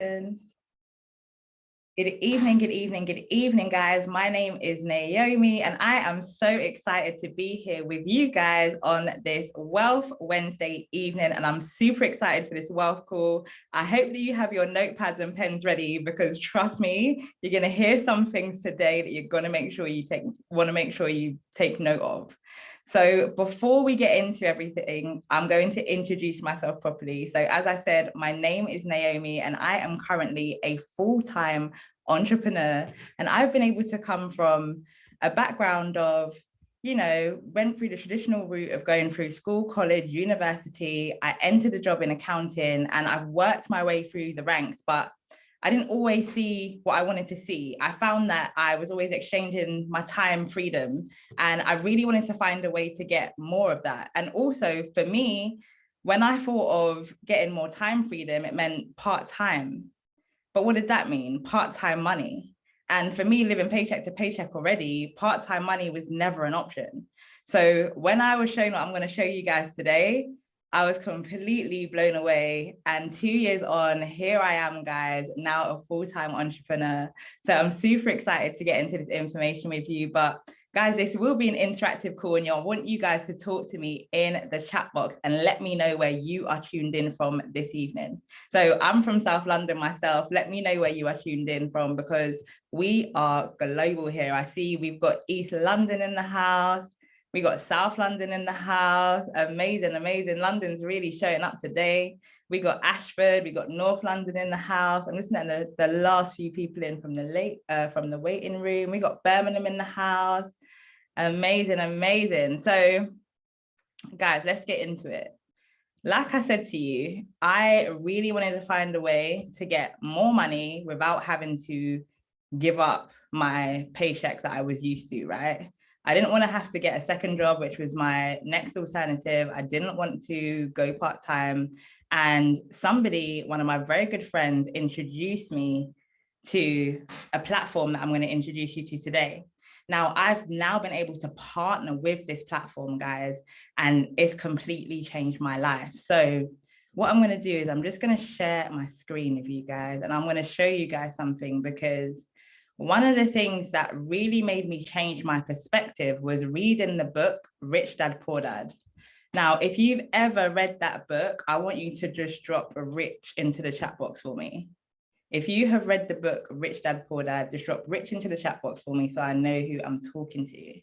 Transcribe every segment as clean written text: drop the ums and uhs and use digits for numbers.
Good evening, good evening, good evening, guys. My name is Naomi, and I am so excited to be here with you guys on this Wealth Wednesday evening. And I'm super excited for this wealth call. I hope that you have your notepads and pens ready, because trust me, you're going to hear some things today that you're going to make sure you take note of. So before we get into everything, I'm going to introduce myself properly. So as I said, my name is Naomi, and I am currently a full-time entrepreneur. And I've been able to come from a background of, went through the traditional route of going through school, college, university. I entered a job in accounting, and I've worked my way through the ranks, but I didn't always see what I wanted to see. I found that I was always exchanging my time freedom, and I really wanted to find a way to get more of that. And also for me, when I thought of getting more time freedom, it meant part-time. But what did that mean? Part-time money. And for me, living paycheck to paycheck already, part-time money was never an option. So when I was showing what I'm going to show you guys today, I was completely blown away. And 2 years on, here I am, guys, now a full-time entrepreneur. So I'm super excited to get into this information with you. But guys, this will be an interactive call, and I want you guys to talk to me in the chat box and let me know where you are tuned in from this evening. So I'm from South London myself. Let me know where you are tuned in from, because we are global here. I see we've got East London in the house. We got South London in the house. Amazing, amazing. London's really showing up today. We got Ashford, we got North London in the house. I'm listening at the last few people in from the waiting room. We got Birmingham in the house. Amazing, amazing. So guys, let's get into it. Like I said to you, I really wanted to find a way to get more money without having to give up my paycheck that I was used to, right? I didn't want to have to get a second job, which was my next alternative. I didn't want to go part-time. And one of my very good friends, introduced me to a platform that I'm going to introduce you to today. Now, I've now been able to partner with this platform, guys, and it's completely changed my life. So what I'm going to do is I'm just going to share my screen with you guys, and I'm going to show you guys something, because one of the things that really made me change my perspective was reading the book, Rich Dad, Poor Dad. Now, if you've ever read that book, I want you to just drop a rich into the chat box for me. If you have read the book, Rich Dad, Poor Dad, just drop rich into the chat box for me so I know who I'm talking to.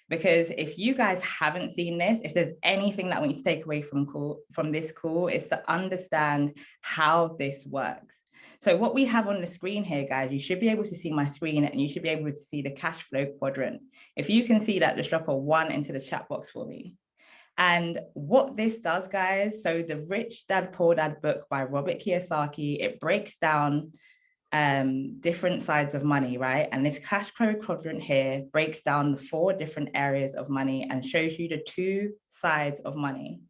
Because if you guys haven't seen this, if there's anything that I want you to take away from this call, is to understand how this works. So what we have on the screen here, guys, you should be able to see my screen, and you should be able to see the cash flow quadrant. If you can see that, just drop a 1 into the chat box for me. And what this does, guys, so the Rich Dad, Poor Dad book by Robert Kiyosaki, it breaks down different sides of money, right? And this cash flow quadrant here breaks down the 4 different areas of money and shows you the 2 sides of money.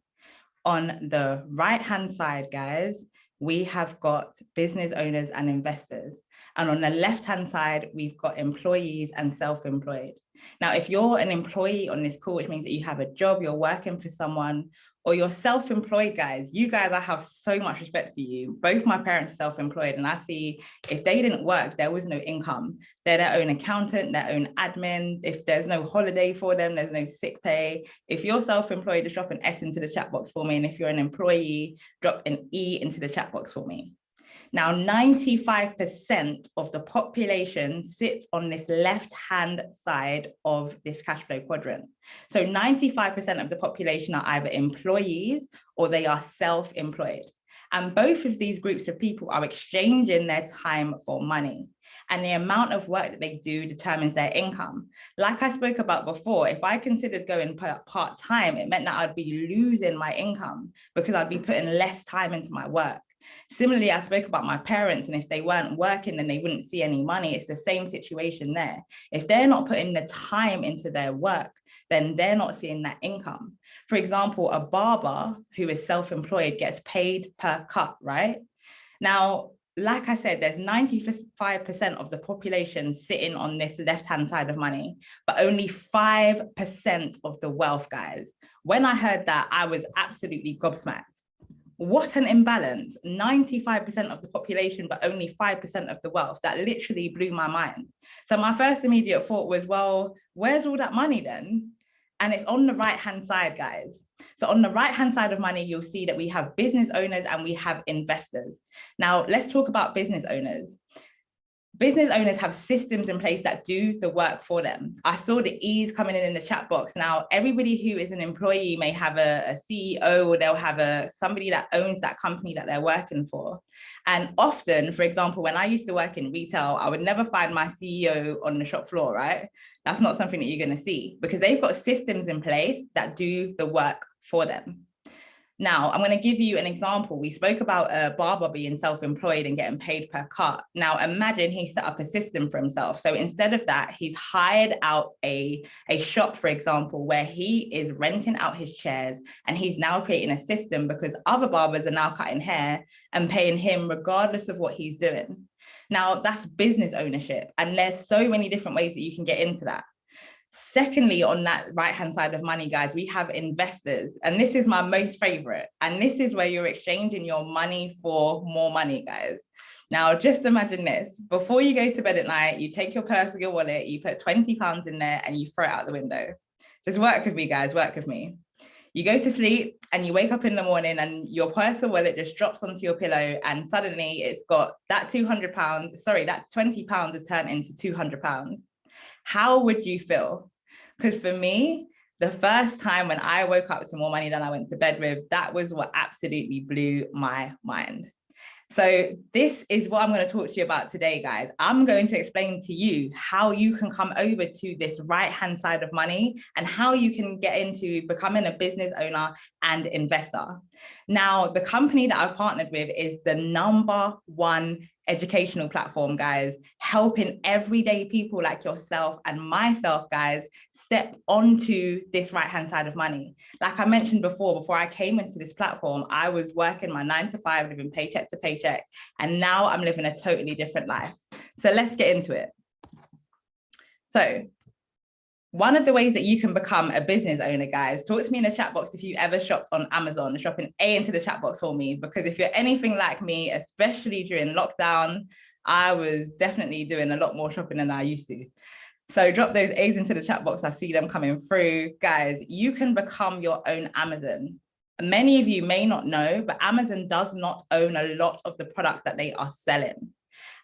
On the right-hand side, guys, we have got business owners and investors. And on the left-hand side, we've got employees and self-employed. Now, if you're an employee on this call, which means that you have a job, you're working for someone, or you're self-employed, guys, I have so much respect for you. Both my parents are self-employed, and I see if they didn't work, there was no income. They're their own accountant, their own admin. If there's no holiday for them, there's no sick pay. If you're self-employed, just drop an S into the chat box for me. And if you're an employee, drop an E into the chat box for me. Now, 95% of the population sits on this left-hand side of this cash flow quadrant. So 95% of the population are either employees or they are self-employed. And both of these groups of people are exchanging their time for money. And the amount of work that they do determines their income. Like I spoke about before, if I considered going part-time, it meant that I'd be losing my income because I'd be putting less time into my work. Similarly, I spoke about my parents, and if they weren't working, then they wouldn't see any money. It's the same situation there. If they're not putting the time into their work, then they're not seeing that income. For example, a barber who is self-employed gets paid per cut, right? Now, like I said, there's 95% of the population sitting on this left-hand side of money, but only 5% of the wealth, guys. When I heard that, I was absolutely gobsmacked. What an imbalance. 95% of the population, but only 5% of the wealth. That literally blew my mind. So my first immediate thought was, well, where's all that money then? And it's on the right-hand side, guys. So on the right-hand side of money, you'll see that we have business owners and we have investors. Now, let's talk about business owners. Business owners have systems in place that do the work for them. I saw the E's coming in the chat box. Now, everybody who is an employee may have a CEO, or they'll have somebody that owns that company that they're working for. And often, for example, when I used to work in retail, I would never find my CEO on the shop floor, right? That's not something that you're going to see, because they've got systems in place that do the work for them. Now, I'm going to give you an example. We spoke about a barber being self-employed and getting paid per cut. Now, imagine he set up a system for himself. So instead of that, he's hired out a shop, for example, where he is renting out his chairs, and he's now creating a system because other barbers are now cutting hair and paying him regardless of what he's doing. Now, that's business ownership. And there's so many different ways that you can get into that. Secondly, on that right-hand side of money, guys, we have investors. And this is my most favorite. And this is where you're exchanging your money for more money, guys. Now, just imagine this. Before you go to bed at night, you take your purse or your wallet, you put £20 in there and you throw it out the window. Just work with me, guys, work with me. You go to sleep and you wake up in the morning and your purse or wallet just drops onto your pillow, and suddenly it's got that £200, sorry, that £20 has turned into £200. How would you feel? Because for me, the first time when I woke up to more money than I went to bed with, that was what absolutely blew my mind. So this is what I'm going to talk to you about today, guys. I'm going to explain to you how you can come over to this right-hand side of money and how you can get into becoming a business owner and investor. Now, the company that I've partnered with is the #1 educational platform, guys, helping everyday people like yourself and myself, guys, step onto this right-hand side of money. Like I mentioned before I came into this platform, I was working my 9 to 5, living paycheck to paycheck, and now I'm living a totally different life. So let's get into it. So one of the ways that you can become a business owner, guys, talk to me in the chat box if you ever shopped on Amazon. Drop an A into the chat box for me, because if you're anything like me, especially during lockdown, I was definitely doing a lot more shopping than I used to. So drop those A's into the chat box. I see them coming through. Guys, you can become your own Amazon. Many of you may not know, but Amazon does not own a lot of the products that they are selling.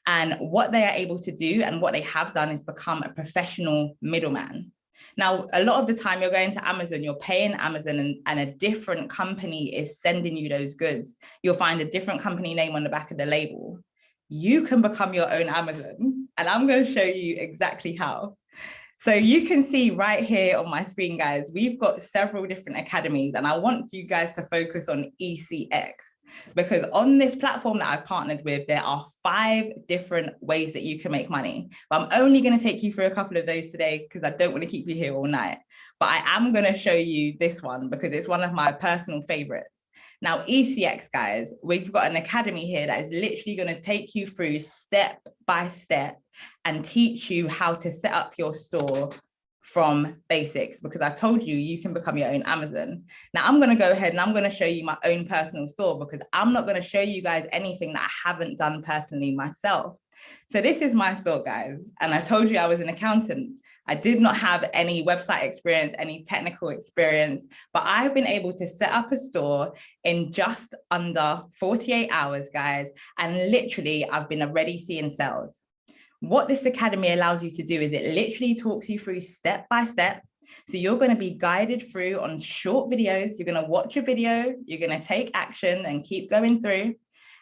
And what they are able to do and what they have done is become a professional middleman. Now, a lot of the time you're going to Amazon, you're paying Amazon and a different company is sending you those goods. You'll find a different company name on the back of the label. You can become your own Amazon, and I'm going to show you exactly how. So you can see right here on my screen, guys, we've got several different academies, and I want you guys to focus on Ecx. Because on this platform that I've partnered with, there are 5 different ways that you can make money. But I'm only going to take you through a couple of those today because I don't want to keep you here all night. But I am going to show you this one because it's one of my personal favorites. Now, Ecx, guys, we've got an academy here that is literally going to take you through step by step and teach you how to set up your store from basics, because I told you, you can become your own Amazon. Now I'm going to go ahead and I'm going to show you my own personal store, because I'm not going to show you guys anything that I haven't done personally myself. So this is my store, guys. And I told you I was an accountant. I did not have any website experience, any technical experience, but I've been able to set up a store in just under 48 hours, guys. And literally I've been already seeing sales. What this academy allows you to do is it literally talks you through step by step. So you're going to be guided through on short videos. You're going to watch a video, you're going to take action and keep going through,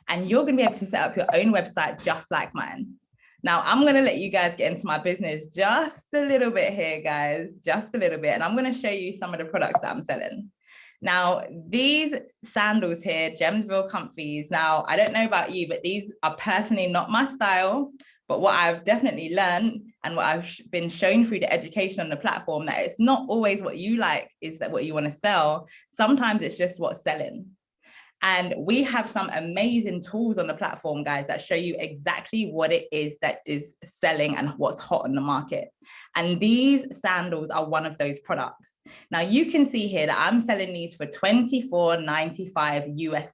and you're going to be able to set up your own website just like mine. Now, I'm going to let you guys get into my business just a little bit here, guys, just a little bit. And I'm going to show you some of the products that I'm selling. Now, these sandals here, Gemsville Comfies. Now, I don't know about you, but these are personally not my style. But what I've definitely learned and what I've been shown through the education on the platform, that it's not always what you like is that what you want to sell. Sometimes it's just what's selling. And we have some amazing tools on the platform, guys, that show you exactly what it is that is selling and what's hot on the market. And these sandals are one of those products. Now you can see here that I'm selling these for $24.95 US.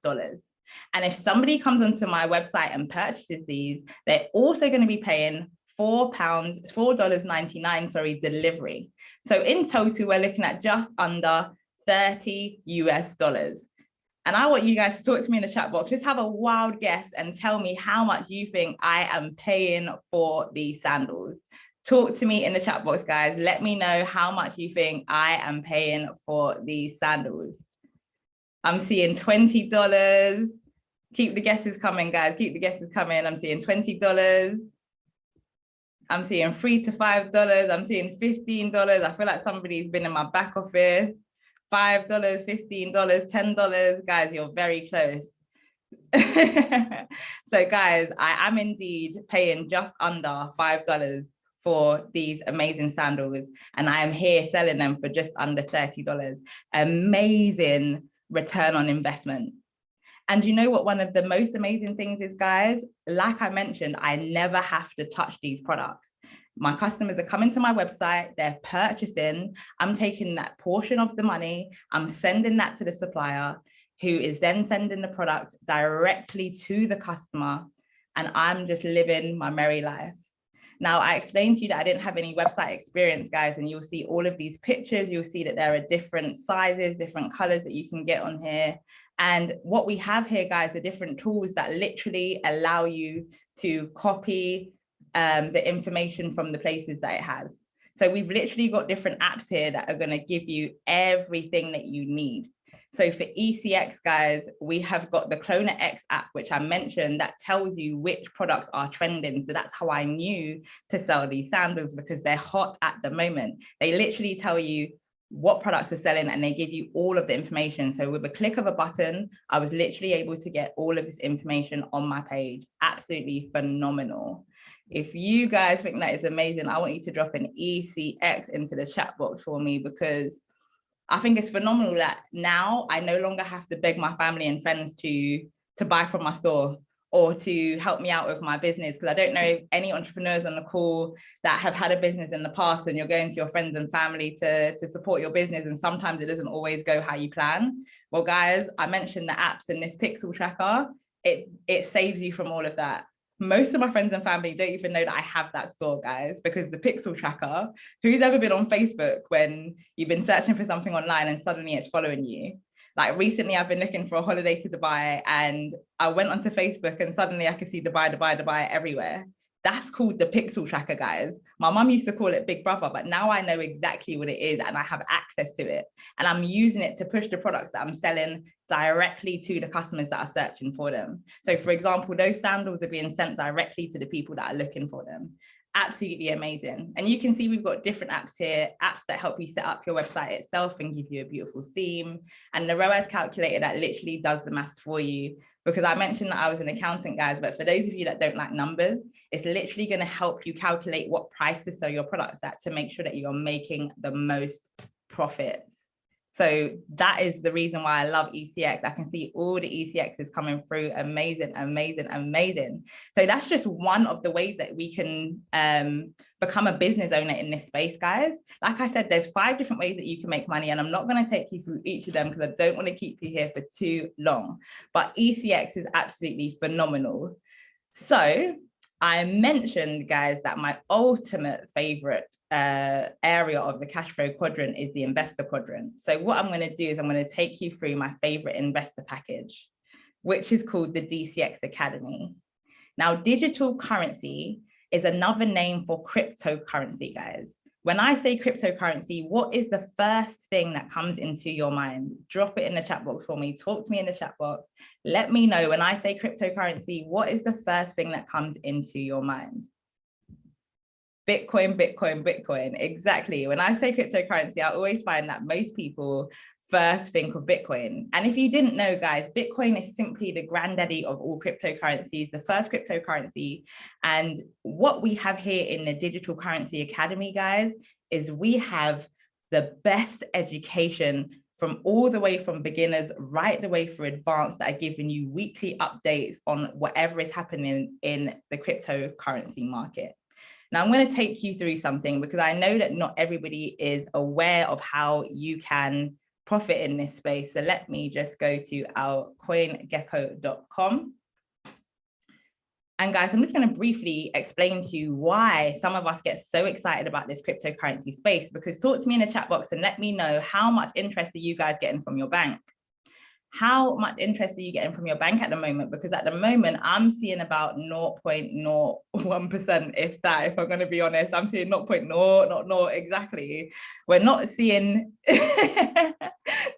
And if somebody comes onto my website and purchases these, they're also going to be paying $4.99, delivery. So in total, we're looking at just under $30 US. And I want you guys to talk to me in the chat box. Just have a wild guess and tell me how much you think I am paying for these sandals. Talk to me in the chat box, guys. Let me know how much you think I am paying for these sandals. I'm seeing $20. Keep the guesses coming, guys. Keep the guesses coming. I'm seeing $20. I'm seeing $3 to $5. I'm seeing $15. I feel like somebody's been in my back office. $5, $15, $10. Guys, you're very close. So guys, I am indeed paying just under $5 for these amazing sandals, and I am here selling them for just under $30. Amazing return on investment. And you know what one of the most amazing things is, guys? Like I mentioned, I never have to touch these products. My customers are coming to my website, they're purchasing, I'm taking that portion of the money, I'm sending that to the supplier, who is then sending the product directly to the customer, and I'm just living my merry life. Now, I explained to you that I didn't have any website experience, guys, and you'll see all of these pictures. You'll see that there are different sizes, different colors that you can get on here. And what we have here, guys, are different tools that literally allow you to copy the information from the places that it has. So we've literally got different apps here that are going to give you everything that you need. So for Ecx, guys, we have got the Quadrant app, which I mentioned, that tells you which products are trending. So that's how I knew to sell these sandals, because they're hot at the moment. They literally tell you what products are selling and they give you all of the information. So with a click of a button, I was literally able to get all of this information on my page. Absolutely phenomenal. If you guys think that is amazing, I want you to drop an Ecx into the chat box for me, because I think it's phenomenal that now I no longer have to beg my family and friends to buy from my store or to help me out with my business. Because I don't know if any entrepreneurs on the call that have had a business in the past, and you're going to your friends and family to support your business, and sometimes it doesn't always go how you plan. Well, guys, I mentioned the apps and this pixel tracker, it saves you from all of that. Most of my friends and family don't even know that I have that store, guys, because the pixel tracker, who's ever been on Facebook when you've been searching for something online and suddenly it's following you? Like recently, I've been looking for a holiday to Dubai, and I went onto Facebook and suddenly I could see Dubai, Dubai, Dubai everywhere. That's called the pixel tracker, guys. My mum used to call it Big Brother, but now I know exactly what it is and I have access to it. And I'm using it to push the products that I'm selling directly to the customers that are searching for them. So for example, those sandals are being sent directly to the people that are looking for them. Absolutely amazing. And you can see we've got different apps here, apps that help you set up your website itself and give you a beautiful theme. And the ROAS calculator that literally does the maths for you. Because I mentioned that I was an accountant, guys, but for those of you that don't like numbers, it's literally going to help you calculate what price to sell your products at to make sure that you're making the most profits. So that is the reason why I love Ecx. I can see all the Ecx's coming through. Amazing, amazing, amazing. So that's just one of the ways that we can become a business owner in this space, guys. Like I said, there's 5 different ways that you can make money, and I'm not going to take you through each of them because I don't want to keep you here for too long. But Ecx is absolutely phenomenal. So I mentioned, guys, that my ultimate favorite area of the cash flow quadrant is the investor quadrant. So what I'm going to do is I'm going to take you through my favorite investor package, which is called the Dtx Academy. Now, digital currency is another name for cryptocurrency, guys. When I say cryptocurrency, what is the first thing that comes into your mind? Drop it in the chat box for me. Talk to me in the chat box. Let me know, when I say cryptocurrency, what is the first thing that comes into your mind? Bitcoin, Bitcoin, Bitcoin. Exactly. When I say cryptocurrency, I always find that most people first think of Bitcoin. And if you didn't know, guys, Bitcoin is simply the granddaddy of all cryptocurrencies, the first cryptocurrency. And what we have here in the Digital Currency Academy, guys, is we have the best education from all the way from beginners right the way through advanced, that are giving you weekly updates on whatever is happening in the cryptocurrency market. Now, I'm going to take you through something because I know that not everybody is aware of how you can profit in this space. So let me just go to our coingecko.com. And guys, I'm just going to briefly explain to you why some of us get so excited about this cryptocurrency space, because talk to me in the chat box and let me know how much interest are you guys getting from your bank? How much interest are you getting from your bank at the moment? Because at the moment, I'm seeing about 0.01%, if that, if I'm going to be honest. I'm seeing 0.000 exactly. We're not seeing,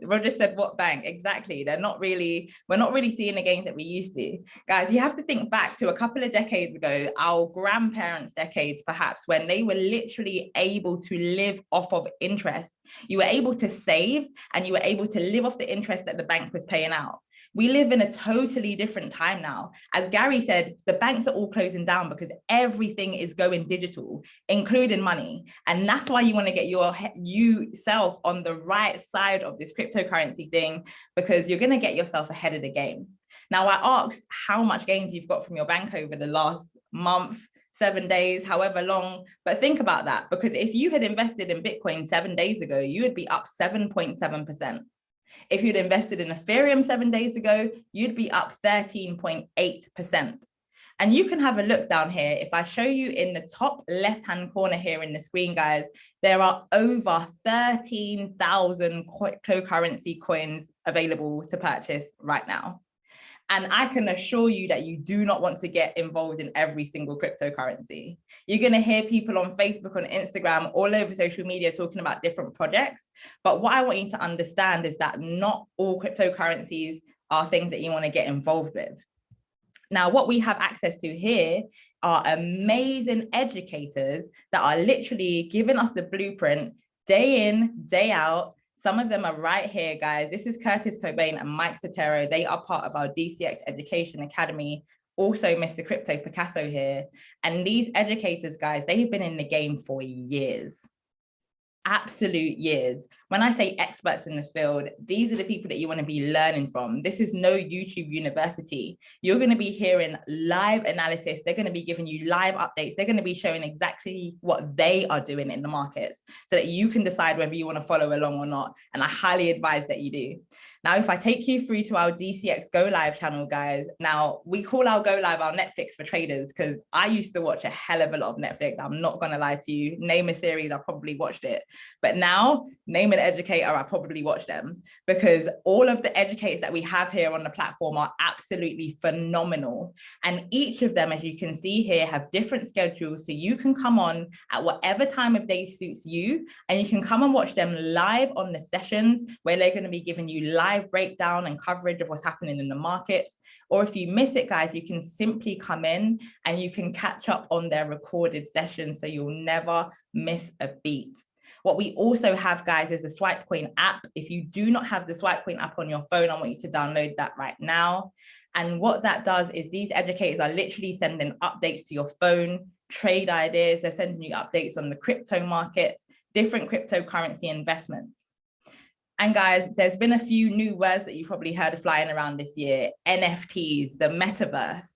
Roger said, what bank? Exactly. We're not really seeing the gains that we used to. Guys, you have to think back to a couple of decades ago, our grandparents' decades, perhaps, when they were literally able to live off of interest. You were able to save and you were able to live off the interest that the bank was paying out. We live in a totally different time now. As Gary said, the banks are all closing down because everything is going digital, including money. And that's why you want to get yourself on the right side of this cryptocurrency thing, because you're going to get yourself ahead of the game. Now, I asked how much gains you've got from your bank over the last month, 7 days, however long, but think about that, because if you had invested in Bitcoin 7 days ago, you would be up 7.7%. If you'd invested in Ethereum 7 days ago, you'd be up 13.8%. And you can have a look down here. If I show you in the top left-hand corner here in the screen, guys, there are over 13,000 cryptocurrency coins available to purchase right now. And I can assure you that you do not want to get involved in every single cryptocurrency. You're going to hear people on Facebook, on Instagram, all over social media talking about different projects. But what I want you to understand is that not all cryptocurrencies are things that you want to get involved with. Now, what we have access to here are amazing educators that are literally giving us the blueprint day in, day out. Some of them are right here, guys. This is Curtis Cobain and Mike Sotero. They are part of our Dtx Education Academy. Also, Mr. Crypto Picasso here. And these educators, guys, they've been in the game for years. Absolute years. When I say experts in this field, these are the people that you want to be learning from. This is no YouTube university. You're going to be hearing live analysis. They're going to be giving you live updates. They're going to be showing exactly what they are doing in the markets so that you can decide whether you want to follow along or not. And I highly advise that you do. Now, if I take you through to our DCX Go Live channel, guys, now we call our Go Live our Netflix for traders, because I used to watch a hell of a lot of Netflix. I'm not going to lie to you. Name a series, I probably watched it. But now, name an educator, I probably watch them, because all of the educators that we have here on the platform are absolutely phenomenal. And each of them, as you can see here, have different schedules. So you can come on at whatever time of day suits you, and you can come and watch them live on the sessions where they're going to be giving you live breakdown and coverage of what's happening in the markets. Or if you miss it, guys, you can simply come in and you can catch up on their recorded sessions, so you'll never miss a beat. What we also have, guys, is the Swipecoin app. If you do not have the Swipecoin app on your phone, I want you to download that right now. And what that does is these educators are literally sending updates to your phone, trade ideas. They're sending you updates on the crypto markets, different cryptocurrency investments. And guys, there's been a few new words that you've probably heard flying around this year: NFTs, the metaverse.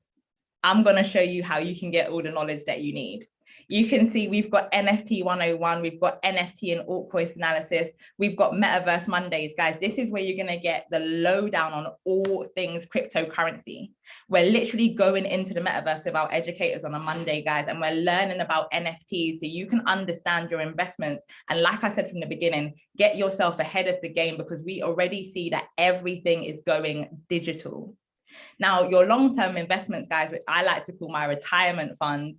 I'm going to show you how you can get all the knowledge that you need. You can see we've got NFT 101, we've got NFT and altcoin analysis, we've got Metaverse Mondays. Guys, this is where you're going to get the lowdown on all things cryptocurrency. We're literally going into the metaverse with our educators on a Monday, guys, and we're learning about NFTs so you can understand your investments. And like I said from the beginning, get yourself ahead of the game, because we already see that everything is going digital. Now, your long-term investments, guys, which I like to call my retirement funds,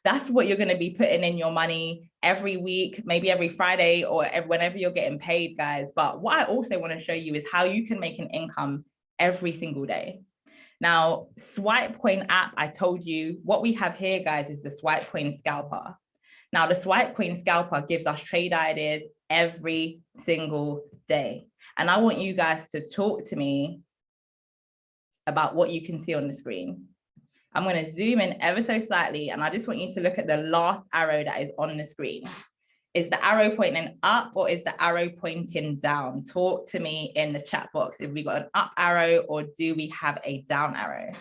that's what you're going to be putting in your money every week, maybe every Friday or whenever you're getting paid, guys. But what I also want to show you is how you can make an income every single day. Now, Swipecoin app, I told you, what we have here, guys, is the Swipecoin scalper. Now, the Swipecoin scalper gives us trade ideas every single day. And I want you guys to talk to me about what you can see on the screen. I'm going to zoom in ever so slightly, and I just want you to look at the last arrow that is on the screen. Is the arrow pointing up or is the arrow pointing down? Talk to me in the chat box if we got an up arrow or do we have a down arrow?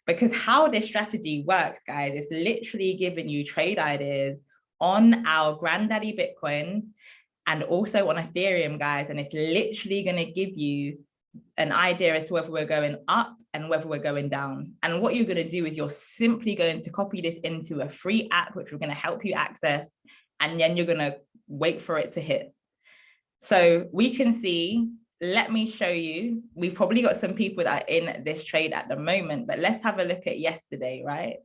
Because how this strategy works, guys, is literally giving you trade ideas on our granddaddy Bitcoin and also on Ethereum, guys. And it's literally going to give you an idea as to whether we're going up and whether we're going down. And what you're going to do is you're simply going to copy this into a free app, which we're going to help you access. And then you're going to wait for it to hit. So we can see, let me show you, we've probably got some people that are in this trade at the moment, but let's have a look at yesterday, right?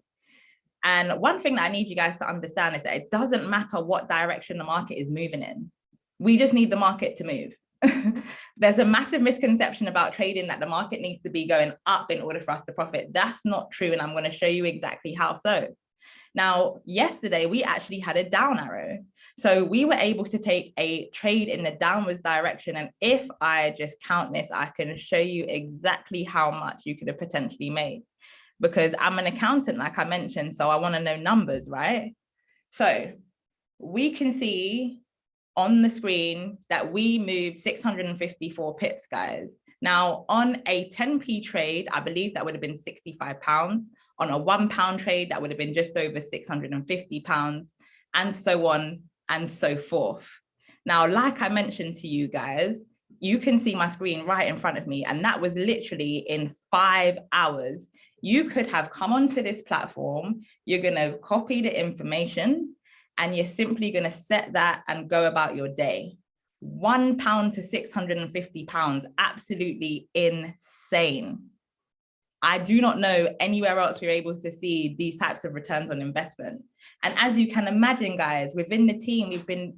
And one thing that I need you guys to understand is that it doesn't matter what direction the market is moving in. We just need the market to move. There's a massive misconception about trading that the market needs to be going up in order for us to profit. That's not true. And I'm going to show you exactly how so. Now, yesterday, we actually had a down arrow. So we were able to take a trade in the downwards direction. And if I just count this, I can show you exactly how much you could have potentially made. Because I'm an accountant, like I mentioned, so I want to know numbers, right? So we can see on the screen that we moved 654 pips, guys. Now, on a 10p trade, I believe that would have been £65. On a £1 trade, that would have been just over £650, and so on and so forth. Now, like I mentioned to you guys, you can see my screen right in front of me, and that was literally in 5 hours. You could have come onto this platform, you're going to copy the information, and you're simply going to set that and go about your day. £1 to £650, absolutely insane. I do not know anywhere else we're able to see these types of returns on investment. And as you can imagine, guys, within the team,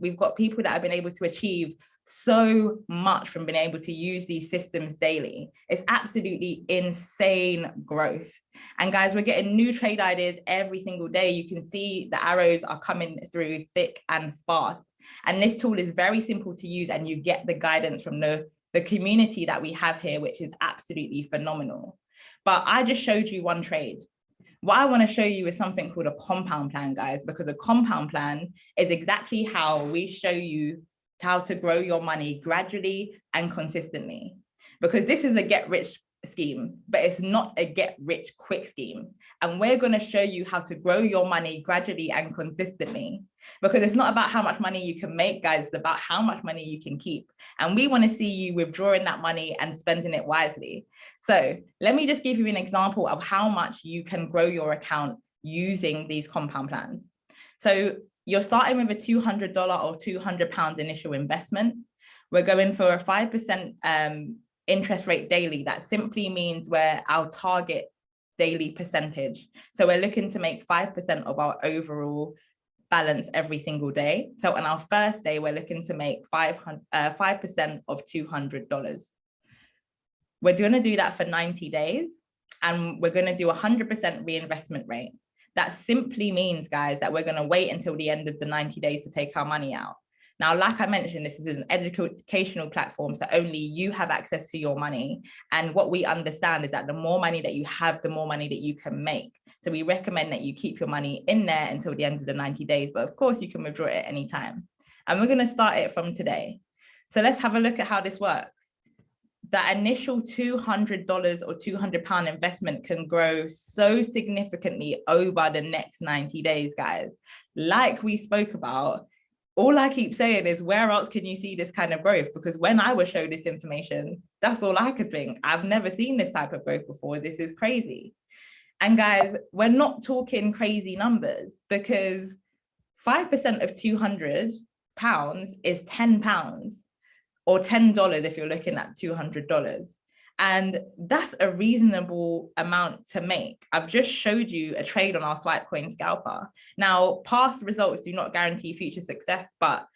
we've got people that have been able to achieve so much from being able to use these systems daily. It's absolutely insane growth. And guys, we're getting new trade ideas every single day. You can see the arrows are coming through thick and fast. And this tool is very simple to use, and you get the guidance from the community that we have here, which is absolutely phenomenal. But I just showed you one trade. What I want to show you is something called a compound plan, guys, because a compound plan is exactly how we show you how to grow your money gradually and consistently. Because this is a get rich scheme, but it's not a get rich quick scheme. And we're going to show you how to grow your money gradually and consistently, because it's not about how much money you can make, guys, it's about how much money you can keep. And we want to see you withdrawing that money and spending it wisely. So let me just give you an example of how much you can grow your account using these compound plans. So you're starting with a $200 or £200 initial investment. We're going for a 5% interest rate daily. That simply means we're our target daily percentage. So we're looking to make 5% of our overall balance every single day. So on our first day, we're looking to make 5% of $200. We're going to do that for 90 days, and we're going to do 100% reinvestment rate. That simply means, guys, that we're going to wait until the end of the 90 days to take our money out. Now, like I mentioned, this is an educational platform, so only you have access to your money. And what we understand is that the more money that you have, the more money that you can make. So we recommend that you keep your money in there until the end of the 90 days. But of course, you can withdraw it at any time. And we're going to start it from today. So let's have a look at how this works. That initial $200 or £200 investment can grow so significantly over the next 90 days, guys. Like we spoke about, all I keep saying is, where else can you see this kind of growth? Because when I was shown this information, that's all I could think. I've never seen this type of growth before. This is crazy. And guys, we're not talking crazy numbers, because 5% of £200 is £10, or $10 if you're looking at $200. And that's a reasonable amount to make. I've just showed you a trade on our swipe coin scalper. Now, past results do not guarantee future success, but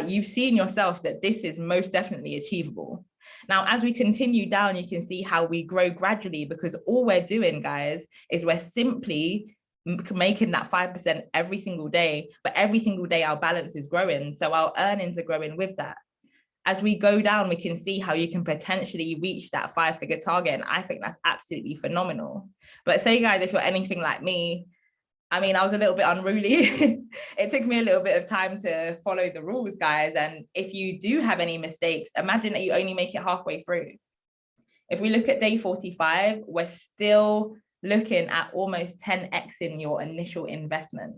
you've seen yourself that this is most definitely achievable. Now, as we continue down, you can see how we grow gradually, because all we're doing, guys, is we're simply making that 5% every single day, but every single day our balance is growing. So our earnings are growing with that. As we go down, we can see how you can potentially reach that 5-figure target. And I think that's absolutely phenomenal. But say, guys, if you're anything like me, I mean, I was a little bit unruly. It took me a little bit of time to follow the rules, guys. And if you do have any mistakes, imagine that you only make it halfway through. If we look at day 45, we're still looking at almost 10x in your initial investment.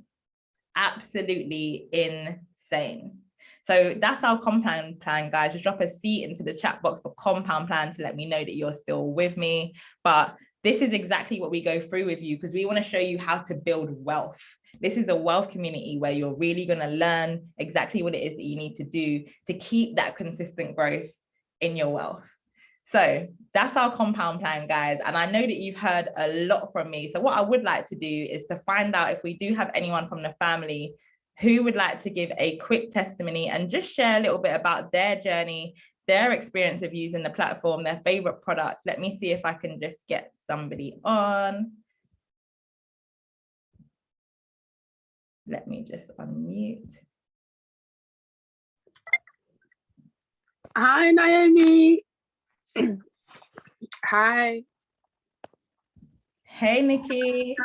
Absolutely insane. So that's our compound plan, guys. Just drop a C into the chat box for compound plan to let me know that you're still with me. But this is exactly what we go through with you, because we want to show you how to build wealth. This is a wealth community where you're really going to learn exactly what it is that you need to do to keep that consistent growth in your wealth. So that's our compound plan, guys. And I know that you've heard a lot from me. So what I would like to do is to find out if we do have anyone from the family who would like to give a quick testimony and just share a little bit about their journey, their experience of using the platform, their favorite product. Let me see if I can just get somebody on. Let me just unmute. Hi, Naomi. Hi. Hey, Nikki.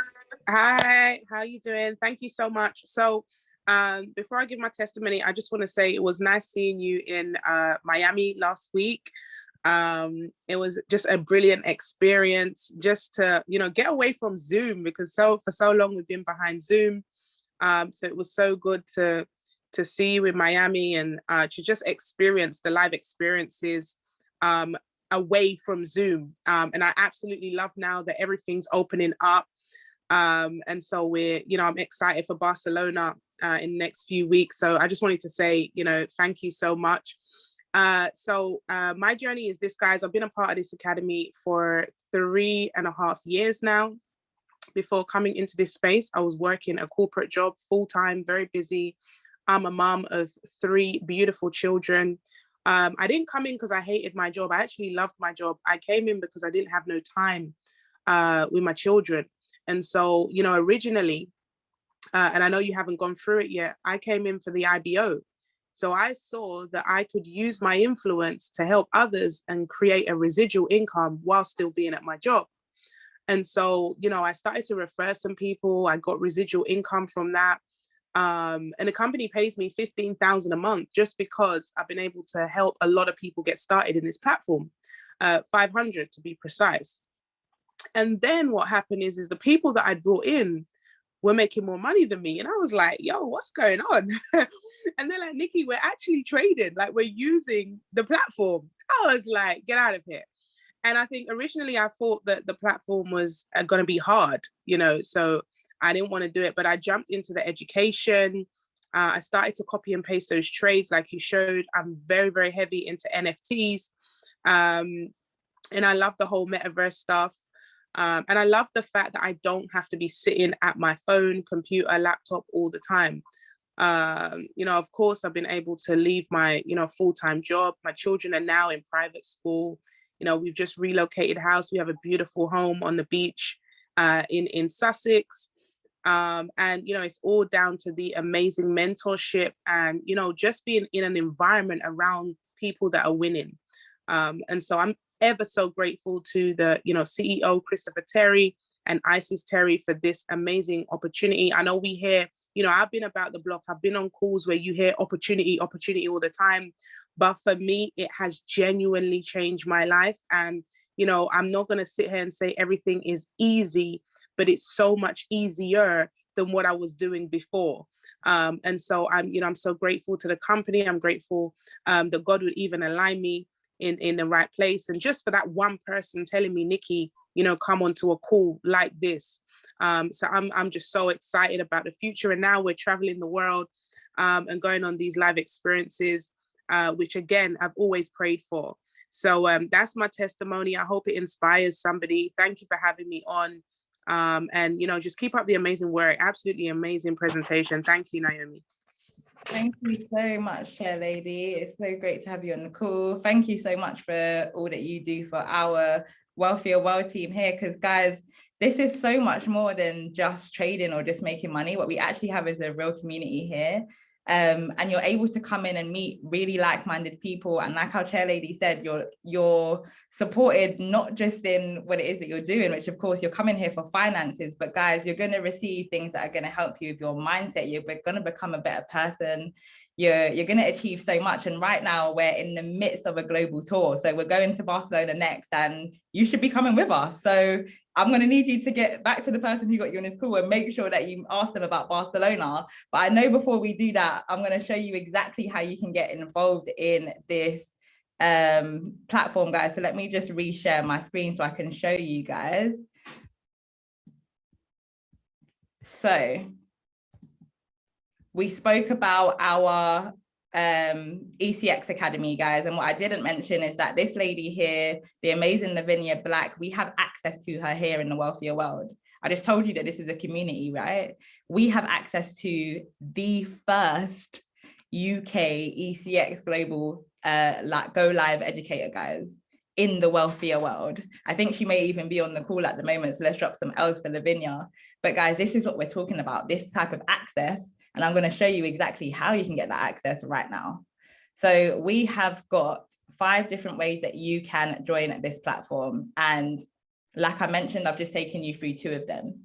Hi, how are you doing? Thank you so much. So before I give my testimony, I just want to say it was nice seeing you in Miami last week. It was just a brilliant experience just to, get away from Zoom, because for so long we've been behind Zoom. So it was so good to see you in Miami and to just experience the live experiences away from Zoom. And I absolutely love now that everything's opening up. And so I'm excited for Barcelona in the next few weeks. So I just wanted to say, thank you so much. So my journey is this, guys. I've been a part of this academy for 3.5 years now. Before coming into this space, I was working a corporate job, full-time, very busy. I'm a mom of 3 beautiful children. I didn't come in because I hated my job. I actually loved my job. I came in because I didn't have no time with my children. And so, originally, and I know you haven't gone through it yet, I came in for the IBO. So I saw that I could use my influence to help others and create a residual income while still being at my job. And so, I started to refer some people. I got residual income from that. And the company pays me $15,000 a month just because I've been able to help a lot of people get started in this platform, 500 to be precise. And then what happened is the people that I brought in were making more money than me. And I was like, yo, what's going on? And they're like, Nikki, we're actually trading, like we're using the platform. I was like, get out of here. And I think originally I thought that the platform was going to be hard, so I didn't want to do it, but I jumped into the education. I started to copy and paste those trades like you showed. I'm very, very heavy into NFTs. And I love the whole metaverse stuff. And I love the fact that I don't have to be sitting at my phone, computer, laptop all the time. Of course, I've been able to leave my, full-time job. My children are now in private school. We've just relocated house. We have a beautiful home on the beach in Sussex. And, it's all down to the amazing mentorship and, just being in an environment around people that are winning. And so I'm ever so grateful to the, CEO, Christopher Terry, and Isis Terry for this amazing opportunity. I know we hear, I've been about the block. I've been on calls where you hear opportunity all the time. But for me, it has genuinely changed my life. And, I'm not going to sit here and say everything is easy, but it's so much easier than what I was doing before. And so I'm so grateful to the company. I'm grateful that God would even align me in the right place. And just for that one person telling me, Nikki, come onto a call like this. So I'm just so excited about the future. And now we're traveling the world and going on these live experiences, which again, I've always prayed for. So that's my testimony. I hope it inspires somebody. Thank you for having me on. And, just keep up the amazing work. Absolutely amazing presentation. Thank you, Naomi. Thank you so much, Chair Lady. It's so great to have you on the call. Thank you so much for all that you do for our Wealthier World team here, because guys, this is so much more than just trading or just making money. What we actually have is a real community here. and you're able to come in and meet really like-minded people. And like our chair lady said, you're supported not just in what it is that you're doing, which of course you're coming here for finances, but guys, you're going to receive things that are going to help you with your mindset. You're going to become a better person. You're going to achieve so much. And right now we're in the midst of a global tour. So we're going to Barcelona next, and you should be coming with us. So I'm going to need you to get back to the person who got you on this call and make sure that you ask them about Barcelona. But I know before we do that, I'm going to show you exactly how you can get involved in this platform, guys. So let me just reshare my screen so I can show you guys. So we spoke about our Ecx Academy, guys, and what I didn't mention is that this lady here, the amazing Lavinia Black, we have access to her here in the wealthier world. I just told you that this is a community, right? We have access to the first UK Ecx global go live educator, guys, in the wealthier world. I think she may even be on the call at the moment, so let's drop some L's for Lavinia. But guys, this is what we're talking about, this type of access. And I'm going to show you exactly how you can get that access right now. So we have got 5 different ways that you can join this platform. And like I mentioned, I've just taken you through 2 of them.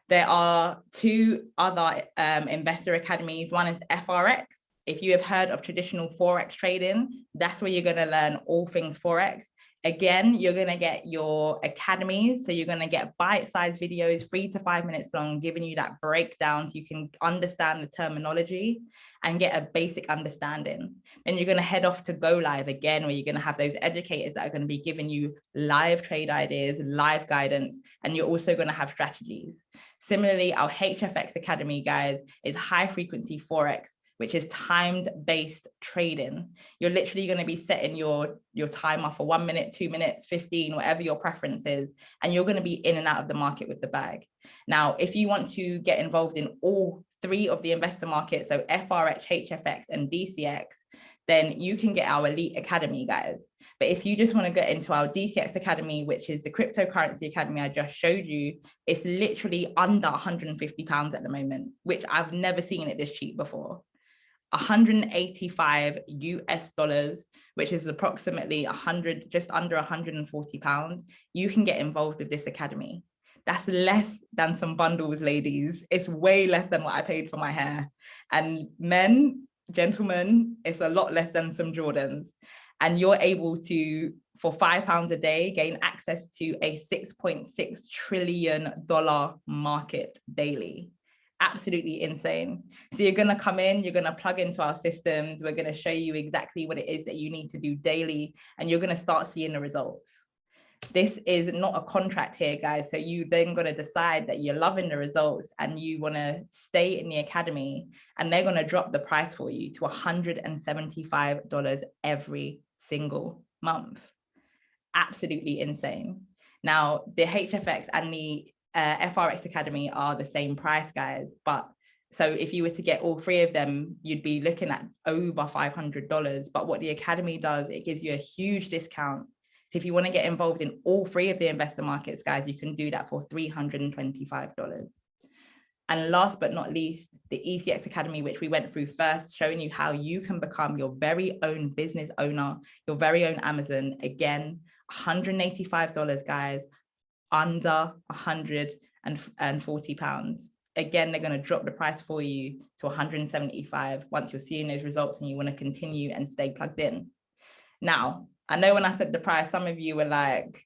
There are 2 other investor academies. One is FRX. If you have heard of traditional Forex trading, that's where you're going to learn all things Forex. Again, you're going to get your academies. So you're going to get bite-sized videos, 3 to 5 minutes long, giving you that breakdown so you can understand the terminology and get a basic understanding. Then you're going to head off to Go Live again, where you're going to have those educators that are going to be giving you live trade ideas, live guidance, and you're also going to have strategies. Similarly, our HFX Academy, guys, is high frequency Forex, which is timed-based trading. You're literally going to be setting your timer for 1 minute, 2 minutes, 15, whatever your preference is, and you're going to be in and out of the market with the bag. Now, if you want to get involved in all 3 of the investor markets, so FRX, HFX, and DCX, then you can get our Elite Academy, guys. But if you just want to get into our Dtx Academy, which is the cryptocurrency academy I just showed you, it's literally under £150 at the moment, which I've never seen it this cheap before. 185 US dollars, which is approximately just under £140. You can get involved with this academy. That's less than some bundles, ladies. It's way less than what I paid for my hair. And men, gentlemen, it's a lot less than some Jordans. And you're able to, for £5 a day, gain access to a $6.6 trillion market daily. Absolutely insane. So you're going to come in, you're going to plug into our systems. We're going to show you exactly what it is that you need to do daily, and you're going to start seeing the results. This is not a contract here, guys. So you then going to decide that you're loving the results and you want to stay in the academy, and they're going to drop the price for you to $175 every single month. Absolutely insane. Now, the HFX and the FRX Academy are the same price, guys. But so if you were to get all 3 of them, you'd be looking at over $500. But what the academy does, it gives you a huge discount. So if you want to get involved in all 3 of the investor markets, guys, you can do that for $325. And last but not least, the Ecx Academy, which we went through first, showing you how you can become your very own business owner, your very own Amazon. Again, $185, guys, under £140. Again, they're going to drop the price for you to $175 once you're seeing those results and you want to continue and stay plugged in. Now, I know when I said the price, some of you were like,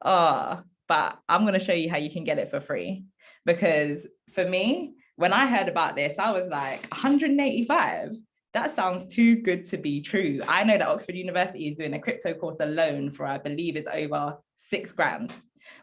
oh, but I'm going to show you how you can get it for free. Because for me, when I heard about this, I was like, 185? That sounds too good to be true. I know that Oxford University is doing a crypto course alone for, I believe it's over £6,000.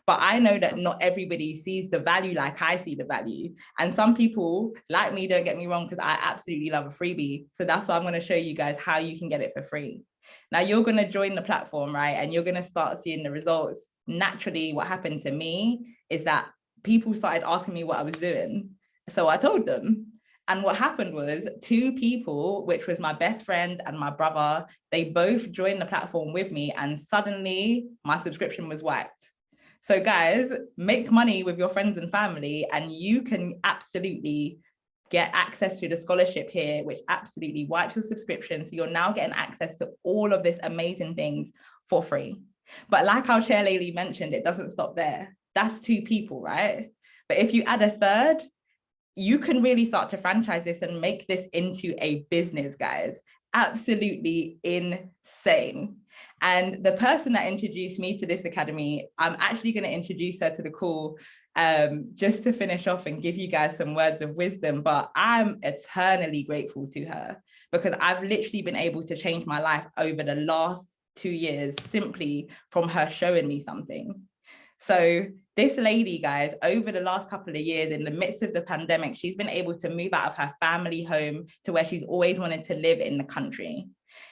But I know that not everybody sees the value like I see the value. And some people, like me, don't get me wrong, because I absolutely love a freebie. So that's why I'm going to show you guys how you can get it for free. Now, you're going to join the platform, right? And you're going to start seeing the results. Naturally, what happened to me is that people started asking me what I was doing. So I told them. And what happened was 2 people, which was my best friend and my brother, they both joined the platform with me, and suddenly my subscription was wiped. So guys, make money with your friends and family, and you can absolutely get access to the scholarship here, which absolutely wipes your subscription. So you're now getting access to all of this amazing things for free. But like our chair lady mentioned, it doesn't stop there. That's 2 people, right? But if you add a third, you can really start to franchise this and make this into a business, guys. Absolutely insane. And the person that introduced me to this academy, I'm actually going to introduce her to the call just to finish off and give you guys some words of wisdom. But I'm eternally grateful to her because I've literally been able to change my life over the last 2 years simply from her showing me something. So this lady, guys, over the last couple of years, in the midst of the pandemic, she's been able to move out of her family home to where she's always wanted to live in the country.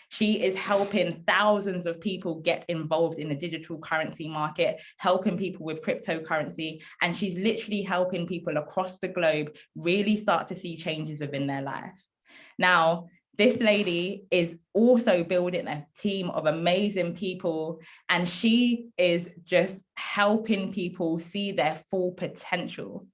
She is helping thousands of people get involved in the digital currency market, helping people with cryptocurrency, and she's literally helping people across the globe really start to see changes within their life. Now, this lady is also building a team of amazing people, and she is just helping people see their full potential.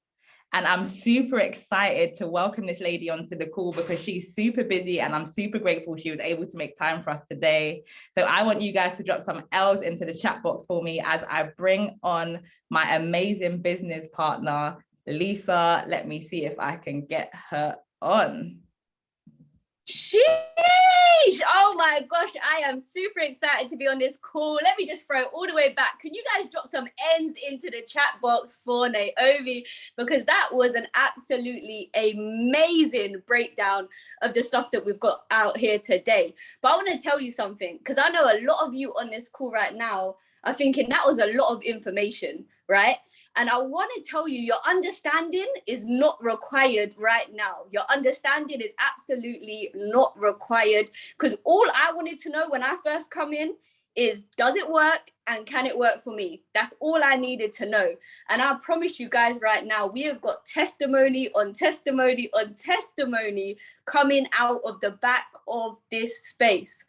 And I'm super excited to welcome this lady onto the call because she's super busy, and I'm super grateful she was able to make time for us today. So I want you guys to drop some L's into the chat box for me as I bring on my amazing business partner, Lisa. Let me see if I can get her on. Sheesh! Oh my gosh, I am super excited to be on this call. Let me just throw it all the way back. Can you guys drop some N's into the chat box for Naomi? Because that was an absolutely amazing breakdown of the stuff that we've got out here today. But I want to tell you something, because I know a lot of you on this call right now are thinking that was a lot of information, right? And I want to tell you, your understanding is not required right now. Your understanding is absolutely not required, because all I wanted to know when I first come in is, does it work and can it work for me? That's all I needed to know. And I promise you guys right now, we have got testimony on testimony on testimony coming out of the back of this space.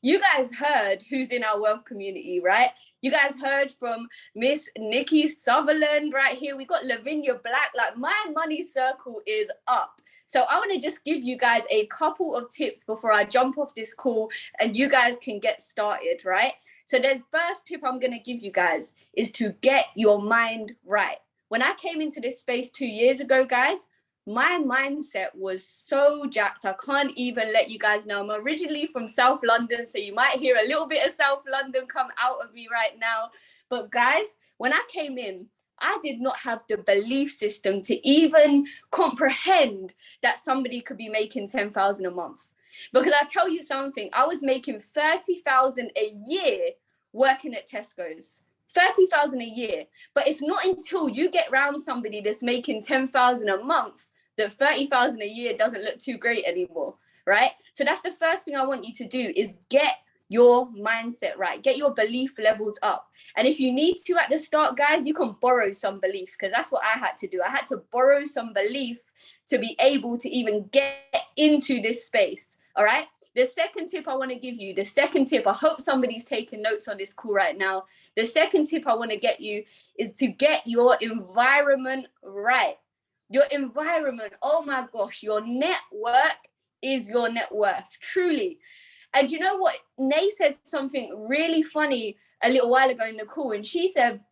You guys heard who's in our wealth community, right? You guys heard from Miss Nikki Sutherland right here. We got Lavinia Black. Like, my money circle is up. So I want to just give you guys a couple of tips before I jump off this call and you guys can get started, right? So there's first tip I'm going to give you guys is to get your mind right. When I came into this space 2 years ago, guys, my mindset was so jacked. I can't even let you guys know. I'm originally from South London, so you might hear a little bit of South London come out of me right now. But guys, when I came in, I did not have the belief system to even comprehend that somebody could be making 10,000 a month. Because I tell you something, I was making 30,000 a year working at Tesco's. 30,000 a year. But it's not until you get around somebody that's making 10,000 a month that 30,000 a year doesn't look too great anymore, right? So that's the first thing I want you to do, is get your mindset right, get your belief levels up. And if you need to at the start, guys, you can borrow some belief, because that's what I had to do. I had to borrow some belief to be able to even get into this space, all right? The second tip I want to give you, I hope somebody's taking notes on this call right now. The second tip I want to get you is to get your environment right. Your environment, oh my gosh, your network is your net worth, truly. And you know what? Nay said something really funny a little while ago in the call, and she said,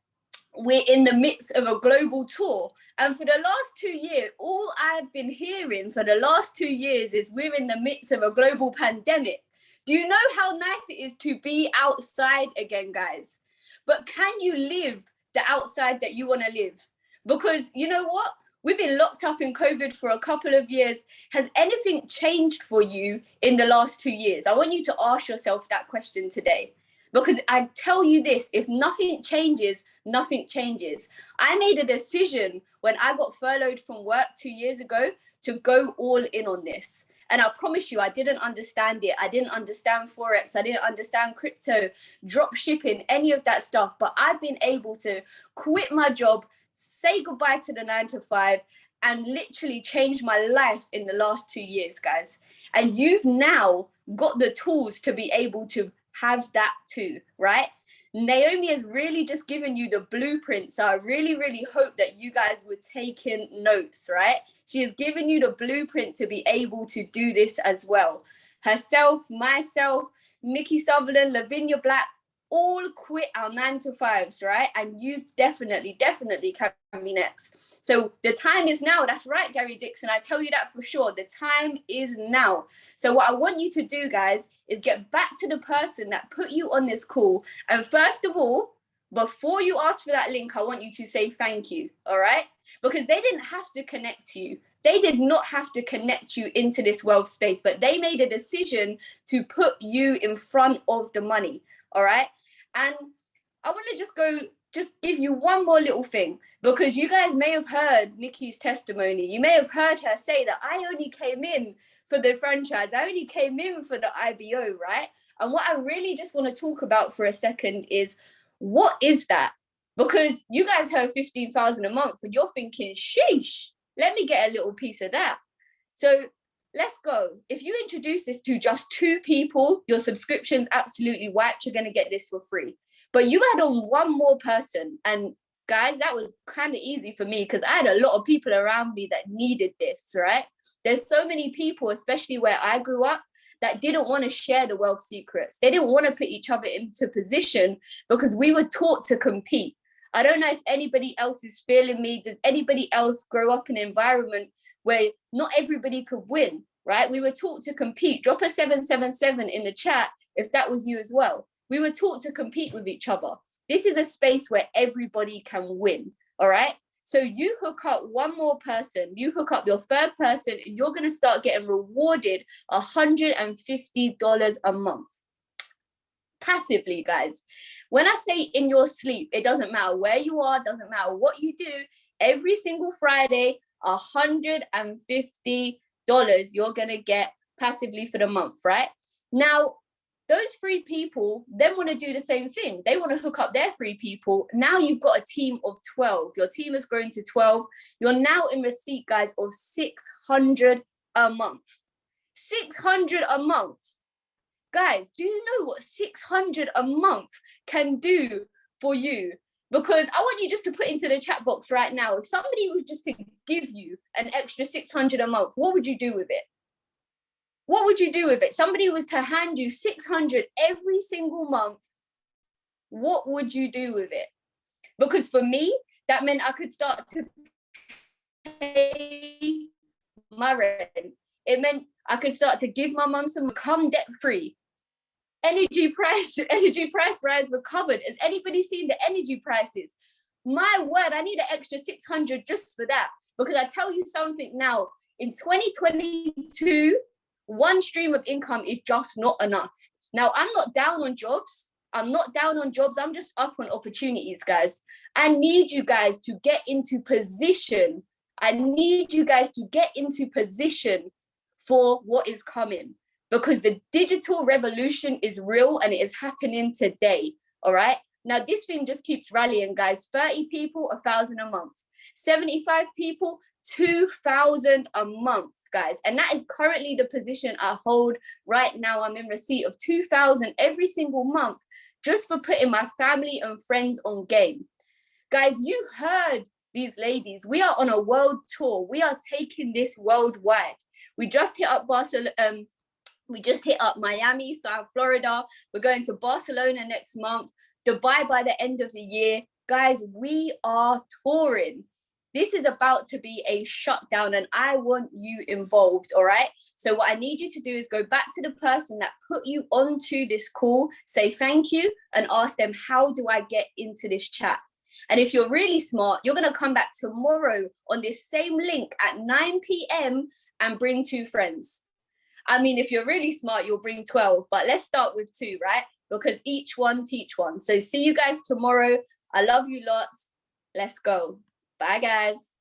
we're in the midst of a global tour. And for the last 2 years, all I've been hearing for the last 2 years is we're in the midst of a global pandemic. Do you know how nice it is to be outside again, guys? But can you live the outside that you want to live? Because you know what? We've been locked up in COVID for a couple of years. Has anything changed for you in the last 2 years? I want you to ask yourself that question today. Because I tell you this, if nothing changes, nothing changes. I made a decision when I got furloughed from work 2 years ago to go all in on this. And I promise you, I didn't understand it. I didn't understand Forex. I didn't understand crypto, drop shipping, any of that stuff. But I've been able to quit my job, say goodbye to the 9 to 5, and literally change my life in the last 2 years, guys. And you've now got the tools to be able to have that too, right? Naomi has really just given you the blueprint. So I really, really hope that you guys were taking notes, right? She has given you the blueprint to be able to do this as well. Herself, myself, Nikki Sutherland, Lavinia Black, all quit our 9-to-5s, right? And you definitely can be next. So the time is now. That's right, Gary Dixon. I tell you that for sure. The time is now. So what I want you to do, guys, is get back to the person that put you on this call. And first of all, before you ask for that link, I want you to say thank you, all right? Because they didn't have to connect you. They did not have to connect you into this wealth space, but they made a decision to put you in front of the money, all right? And I want to just give you one more little thing, because you guys may have heard Nikki's testimony. You may have heard her say that I only came in for the franchise. I only came in for the IBO, right? And what I really just want to talk about for a second is, what is that? Because you guys heard 15,000 a month and you're thinking, sheesh, let me get a little piece of that. So let's go. If you introduce this to just 2 people, your subscription's absolutely wiped. You're going to get this for free. But you add on 1 more person. And guys, that was kind of easy for me because I had a lot of people around me that needed this, right? There's so many people, especially where I grew up, that didn't want to share the wealth secrets. They didn't want to put each other into position because we were taught to compete. I don't know if anybody else is feeling me. Does anybody else grow up in an environment where not everybody could win, right? We were taught to compete. Drop a 777 in the chat if that was you as well. We were taught to compete with each other. This is a space where everybody can win, all right? So you hook up 1 more person, you hook up your 3rd person, and you're going to start getting rewarded $150 a month. Passively, guys. When I say in your sleep, it doesn't matter where you are, doesn't matter what you do. Every single Friday, $150 you're going to get passively for the month, right? Now, those 3 people then want to do the same thing. They want to hook up their 3 people. Now you've got a team of 12. Your team has grown to 12. You're now in receipt, guys, of $600 a month. $600 a month. Guys, do you know what $600 a month can do for you? Because I want you just to put into the chat box right now, if somebody was just to give you an extra $600 a month, what would you do with it? What would you do with it? Somebody was to hand you $600 every single month. What would you do with it? Because for me, that meant I could start to pay my rent. It meant I could start to give my mum some, come debt-free. Energy price rise recovered. Has anybody seen the energy prices? My word, I need an extra $600 just for that. Because I tell you something now, in 2022, 1 stream of income is just not enough. Now, I'm not down on jobs. I'm just up on opportunities, guys. I need you guys to get into position. For what is coming. Because the digital revolution is real and it is happening today, all right? Now, this thing just keeps rallying, guys. 30 people, 1,000 a month. 75 people, 2,000 a month, guys. And that is currently the position I hold right now. I'm in receipt of 2,000 every single month just for putting my family and friends on game. Guys, you heard these ladies. We are on a world tour. We are taking this worldwide. We just hit up Barcelona. We just hit up Miami, South Florida. We're going to Barcelona next month, Dubai by the end of the year. Guys, we are touring. This is about to be a shutdown and I want you involved, all right? So what I need you to do is go back to the person that put you onto this call, say thank you, and ask them, how do I get into this chat? And if you're really smart, you're going to come back tomorrow on this same link at 9 p.m. and bring 2 friends. I mean, if you're really smart, you'll bring 12, but let's start with 2, right? Because each one teach one. So see you guys tomorrow. I love you lots. Let's go. Bye, guys.